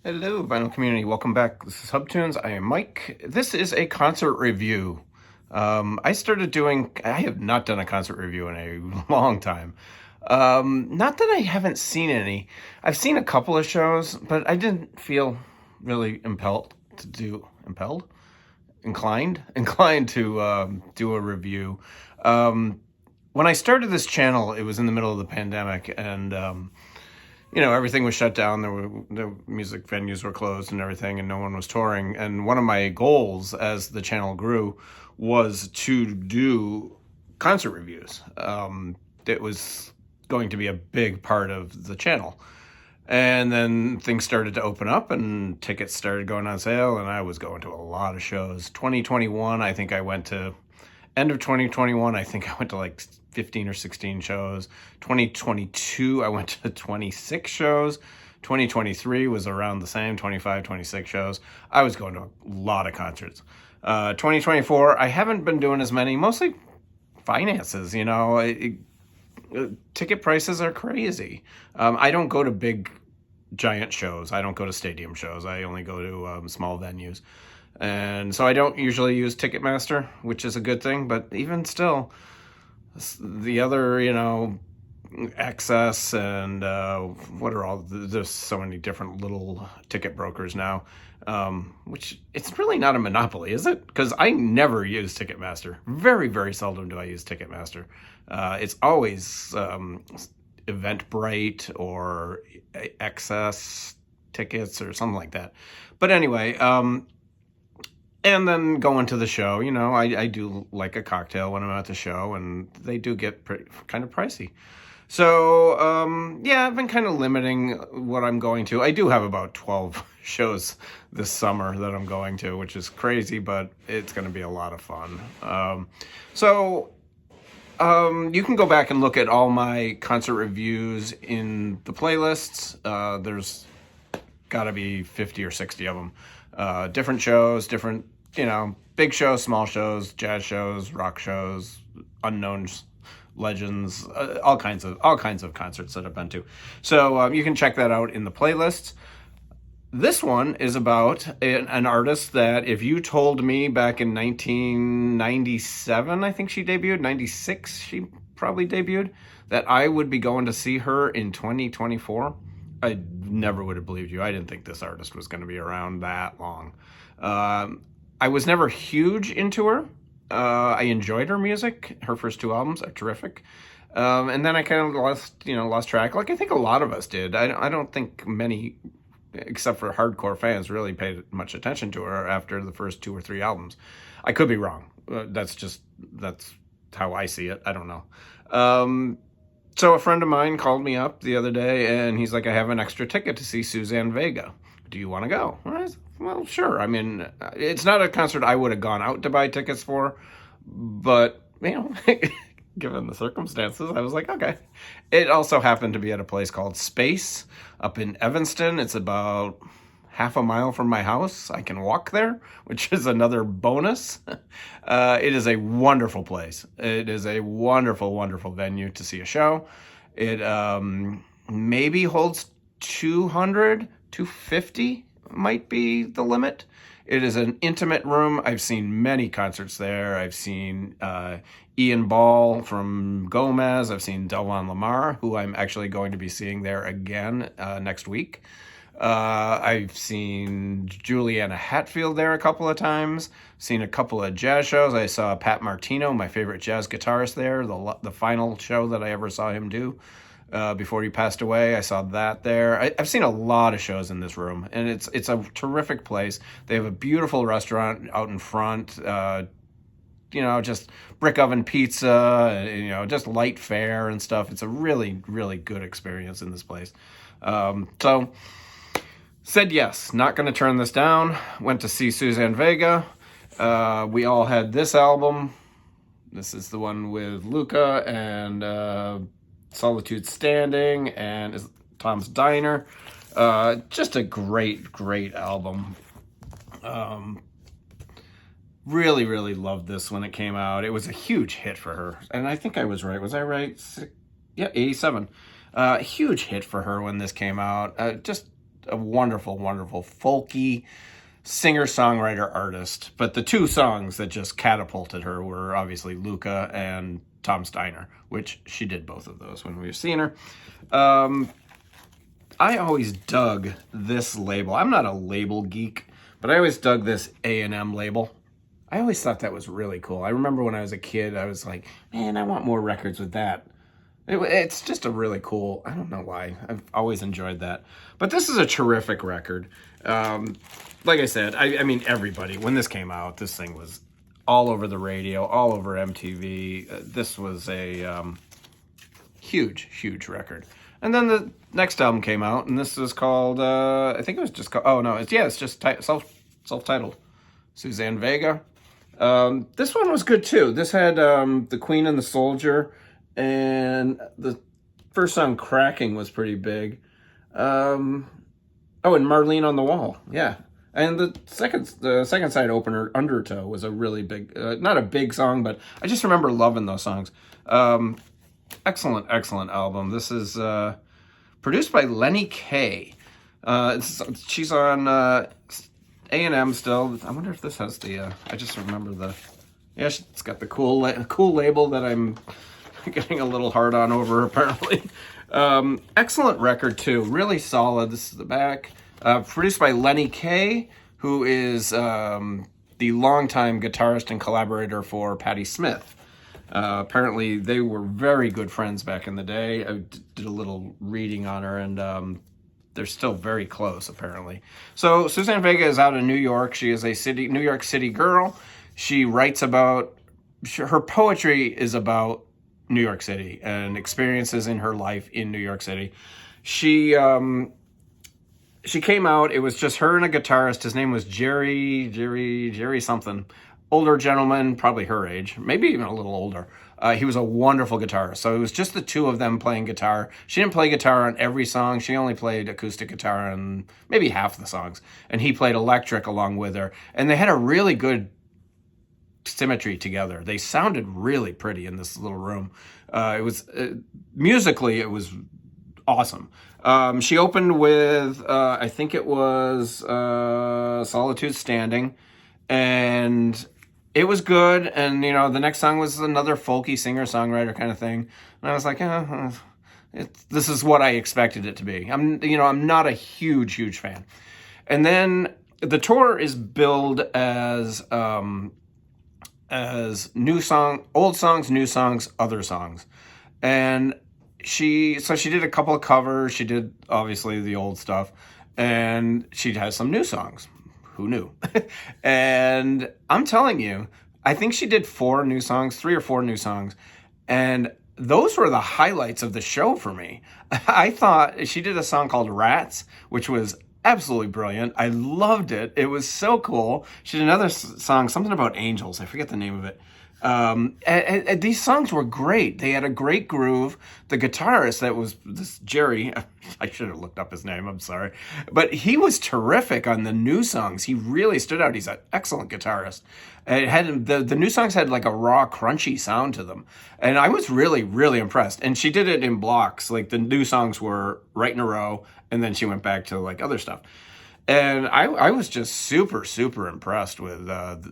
Hello, vinyl community. Welcome back. This is Hubtunes. I am Mike. This is a concert review. I have not done a concert review in a long time. Not that I haven't seen any. I've seen a couple of shows, but I didn't feel really inclined to do a review. When I started this channel, it was in the middle of the pandemic, and everything was shut down. The music venues were closed and everything, and no one was touring. And one of my goals as the channel grew was to do concert reviews. It was going to be a big part of the channel. And then things started to open up and tickets started going on sale, and I was going to a lot of shows. 2021, I think I went to end of 2021, I think I went to like 15 or 16 shows. 2022, I went to 26 shows. 2023 was around the same, 25, 26 shows. I was going to a lot of concerts. 2024, I haven't been doing as many, mostly finances, ticket prices are crazy. I don't go to big, giant shows. I don't go to stadium shows. I only go to small venues. And so I don't usually use Ticketmaster, which is a good thing, but even still, the other, Access and there's so many different little ticket brokers now, which it's really not a monopoly, is it? Because I never use Ticketmaster. Very, very seldom do I use Ticketmaster. It's always Eventbrite or Access tickets or something like that. But anyway, and then going to the show, I do like a cocktail when I'm at the show, and they do get kind of pricey. So, I've been kind of limiting what I'm going to. I do have about 12 shows this summer that I'm going to, which is crazy, but it's going to be a lot of fun. You can go back and look at all my concert reviews in the playlists. There's got to be 50 or 60 of them. Different shows, different, big shows, small shows, jazz shows, rock shows, unknowns, legends, all kinds of concerts that I've been to. So you can check that out in the playlists. This one is about an artist that if you told me back in 1997, I think she debuted, 96 she probably debuted, that I would be going to see her in 2024, I never would have believed you. I didn't think this artist was going to be around that long. I was never huge into her. I enjoyed her music. Her first two albums are terrific. And then I kind of lost track. Like I think a lot of us did. I don't think many, except for hardcore fans, really paid much attention to her after the first two or three albums. I could be wrong. That's how I see it. I don't know. So a friend of mine called me up the other day, and he's like, I have an extra ticket to see Suzanne Vega. Do you want to go? Well, sure. I mean, it's not a concert I would have gone out to buy tickets for, but, given the circumstances, I was like, okay. It also happened to be at a place called Space up in Evanston. It's about half a mile from my house. I can walk there, which is another bonus. It is a wonderful place. It is a wonderful, wonderful venue to see a show. It maybe holds 200, 250 might be the limit. It is an intimate room. I've seen many concerts there. I've seen Ian Ball from Gomez. I've seen Delvon Lamar, who I'm actually going to be seeing there again next week. I've seen Juliana Hatfield there a couple of times, seen a couple of jazz shows. I saw Pat Martino, my favorite jazz guitarist there, the final show that I ever saw him do before he passed away. I saw that there. I've seen a lot of shows in this room, and it's a terrific place. They have a beautiful restaurant out in front, just brick oven pizza, just light fare and stuff. It's a really, really good experience in this place. So said yes, not going to turn this down. Went to see Suzanne Vega. We all had this album. This is the one with Luca and Solitude Standing and Tom's Diner. Just a great, great album. Really, really loved this when it came out. It was a huge hit for her. And I think I was right. Was I right? Yeah, 87. Huge hit for her when this came out. Just a wonderful, wonderful folky singer-songwriter artist. But the two songs that just catapulted her were obviously Luca and Tom Steiner, which she did both of those when we were seeing her. I always dug this label. I'm not a label geek, but I always dug this A&M label. I always thought that was really cool. I remember when I was a kid, I was like, man, I want more records with that. It's just a really cool, I don't know why. I've always enjoyed that. But this is a terrific record. Like I said, I mean, everybody, when this came out, this thing was all over the radio, all over MTV. This was a huge, huge record. And then the next album came out, and this was called, I think it was just called, oh no, it's just self-titled. Suzanne Vega. This one was good too. This had The Queen and the Soldier, and the first song, Cracking, was pretty big. And Marlene on the Wall, yeah. And the second side opener, Undertow, was a really big, not a big song, but I just remember loving those songs. Excellent, excellent album. This is produced by Lenny Kaye. She's on A&M still. I wonder if this has the, I just remember the, yeah, it's got the cool label that I'm getting a little hard on over, apparently. Excellent record, too. Really solid. This is the back. Produced by Lenny Kaye, who is the longtime guitarist and collaborator for Patti Smith. Apparently, they were very good friends back in the day. I did a little reading on her, and they're still very close, apparently. So Suzanne Vega is out in New York. She is a New York City girl. She writes about, her poetry is about New York City and experiences in her life in New York City. She came out, it was just her and a guitarist. His name was Jerry something. Older gentleman, probably her age, maybe even a little older. He was a wonderful guitarist. So it was just the two of them playing guitar. She didn't play guitar on every song. She only played acoustic guitar on maybe half the songs. And he played electric along with her. And they had a really good symmetry together. They sounded really pretty in this little room. It was musically, it was awesome. She opened with, I think it was Solitude Standing. And it was good, and you know, the next song was another folky singer-songwriter kind of thing, and I was like, this is what I expected it to be. I'm not a huge fan. And then the tour is billed as new song, old songs, new songs, other songs, and she did a couple of covers. She did obviously the old stuff, and she has some new songs. Who knew? And I'm telling you, I think she did 3 or 4 new songs. And those were the highlights of the show for me. I thought she did a song called Rats, which was absolutely brilliant. I loved it. It was so cool. She did another song, something about angels. I forget the name of it. And these songs were great. They had a great groove. The guitarist, that was this Jerry, I should have looked up his name, I'm sorry, but he was terrific on the new songs. He really stood out. He's an excellent guitarist. And it had the new songs had like a raw, crunchy sound to them, and I was really, really impressed. And she did it in blocks. Like the new songs were right in a row, and then she went back to like other stuff. And I was just super, super impressed with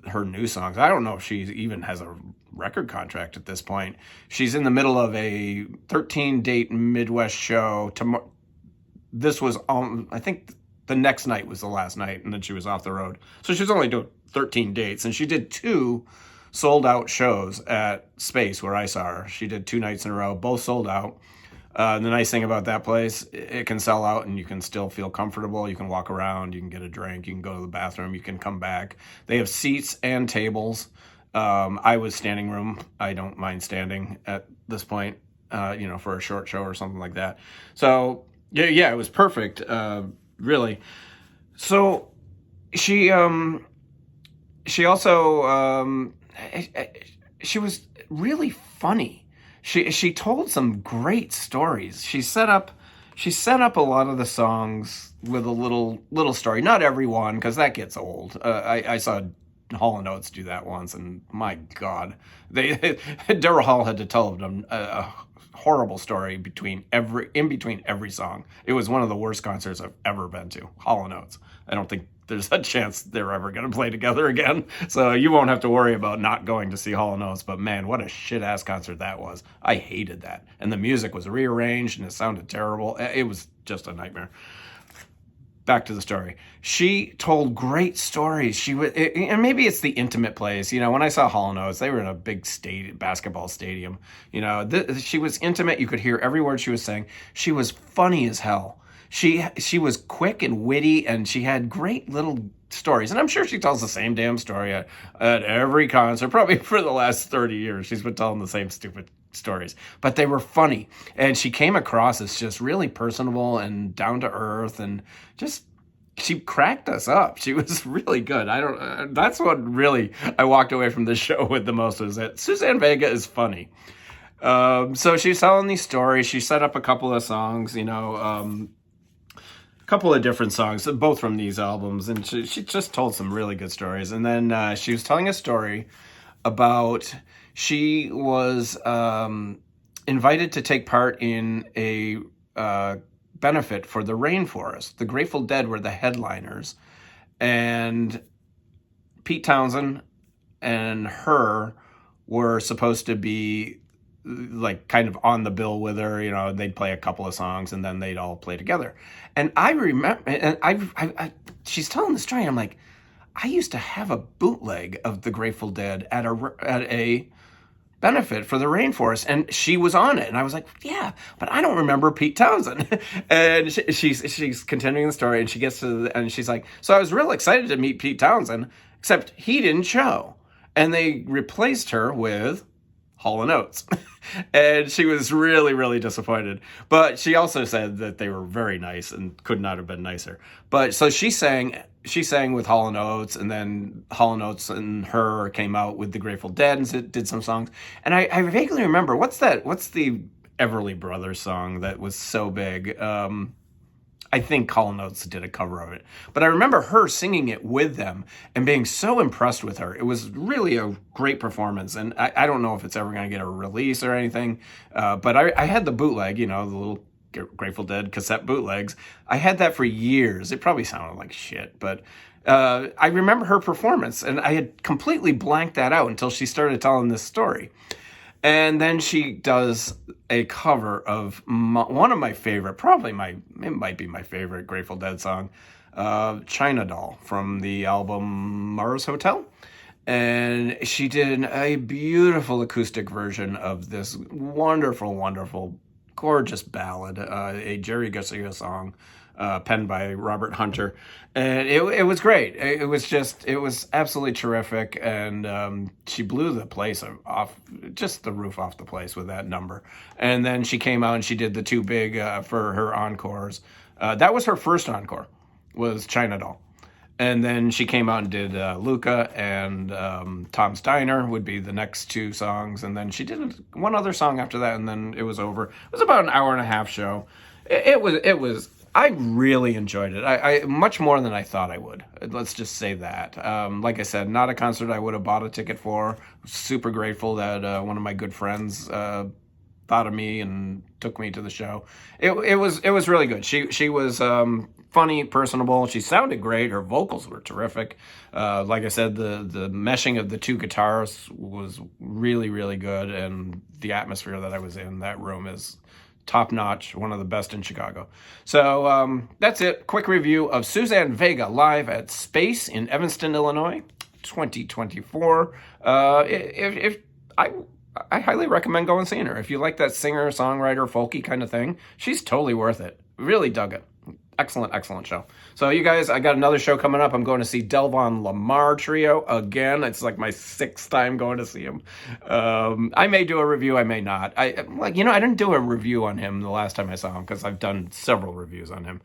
her new songs. I don't know if she even has a record contract at this point. She's in the middle of a 13-date Midwest show. This was, I think the next night was the last night, and then she was off the road. So she was only doing 13 dates, and she did 2 sold-out shows at Space where I saw her. She did 2 nights in a row, both sold out. The nice thing about that place, it can sell out and you can still feel comfortable. You can walk around, you can get a drink, you can go to the bathroom, you can come back. They have seats and tables. I was standing room. I don't mind standing at this point, for a short show or something like that. So yeah, it was perfect, really. So she also, she was really funny. She told some great stories. She set up a lot of the songs with a little story. Not every one, because that gets old. I saw Hall & Oates do that once, and my God, Daryl Hall had to tell them a horrible story in between every song. It was one of the worst concerts I've ever been to. Hall & Oates. I don't think there's a chance they're ever going to play together again. So you won't have to worry about not going to see Hall & Oates. But man, what a shit-ass concert that was. I hated that. And the music was rearranged and it sounded terrible. It was just a nightmare. Back to the story. She told great stories. And maybe it's the intimate place. You know, when I saw Hall & Oates, they were in a big basketball stadium. You know, she was intimate. You could hear every word she was saying. She was funny as hell. She was quick and witty, and she had great little stories. And I'm sure she tells the same damn story at every concert, probably for the last 30 years. She's been telling the same stupid stories, but they were funny. And she came across as just really personable and down to earth, and just, she cracked us up. She was really good. That's what really I walked away from this show with the most, was that Suzanne Vega is funny. So she's telling these stories. She set up a couple of songs, you know, couple of different songs, both from these albums, and she just told some really good stories. And then she was telling a story about, she was invited to take part in a benefit for the rainforest. The Grateful Dead were the headliners, and Pete Townsend and her were supposed to be like kind of on the bill with her. You know, they'd play a couple of songs and then they'd all play together. And I remember, and she's telling the story, and I'm like, I used to have a bootleg of the Grateful Dead at a benefit for the rainforest, and she was on it, and I was like, yeah, but I don't remember Pete Townsend. And she's continuing the story, and she gets to and she's like, so I was real excited to meet Pete Townsend, except he didn't show, and they replaced her with Hall & Oates. And she was really, really disappointed. But she also said that they were very nice and could not have been nicer. But so she sang with Hall & Oates, and then Hall & Oates and her came out with the Grateful Dead and did some songs. And I vaguely remember, what's the Everly Brothers song that was so big? I think Hall & Oates did a cover of it. But I remember her singing it with them and being so impressed with her. It was really a great performance. And I don't know if it's ever going to get a release or anything. But I had the bootleg, you know, the little Grateful Dead cassette bootlegs. I had that for years. It probably sounded like shit. But I remember her performance. And I had completely blanked that out until she started telling this story. And then she does a cover of one of my favorite, it might be my favorite Grateful Dead song, China Doll, from the album Mars Hotel. And she did a beautiful acoustic version of this wonderful, wonderful, gorgeous ballad, a Jerry Garcia song, penned by Robert Hunter. And it was great. It was absolutely terrific. And she blew the place off, just the roof off the place with that number. And then she came out and she did the two big for her encores. That was her first encore, was China Doll. And then she came out and did Luca, and Tom's Diner would be the next two songs. And then she did one other song after that, and then it was over. It was about an hour and a half show. It was I really enjoyed it. I much more than I thought I would. Let's just say that. Like I said, not a concert I would have bought a ticket for. Super grateful that one of my good friends thought of me and took me to the show. It was really good. She was funny, personable. She sounded great. Her vocals were terrific. Like I said, the meshing of the two guitars was really, really good, and the atmosphere that I was in that room is top notch, one of the best in Chicago. So that's it. Quick review of Suzanne Vega live at Space in Evanston, Illinois, 2024. I highly recommend going and seeing her. If you like that singer, songwriter, folky kind of thing, she's totally worth it. Really dug it. Excellent, excellent show. So you guys, I got another show coming up. I'm going to see Delvon Lamar Trio again. It's like my 6th time going to see him. I may do a review, I may not. I didn't do a review on him the last time I saw him because I've done several reviews on him.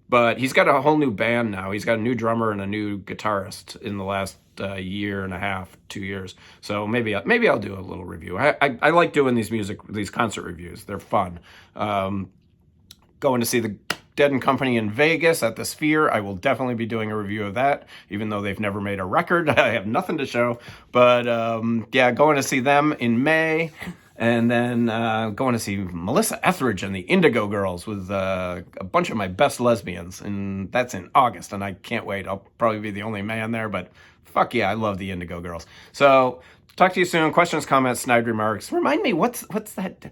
But he's got a whole new band now. He's got a new drummer and a new guitarist in the last year and a half, 2 years. So maybe I'll do a little review. I like doing these concert reviews. They're fun. Going to see the Dead and Company in Vegas at the Sphere. I will definitely be doing a review of that, even though they've never made a record. I have nothing to show. But yeah, going to see them in May. And then going to see Melissa Etheridge and the Indigo Girls with a bunch of my best lesbians. And that's in August, and I can't wait. I'll probably be the only man there, but fuck yeah, I love the Indigo Girls. So talk to you soon. Questions, comments, snide remarks. Remind me, what's that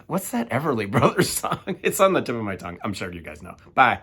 Everly Brothers song? It's on the tip of my tongue. I'm sure you guys know. Bye.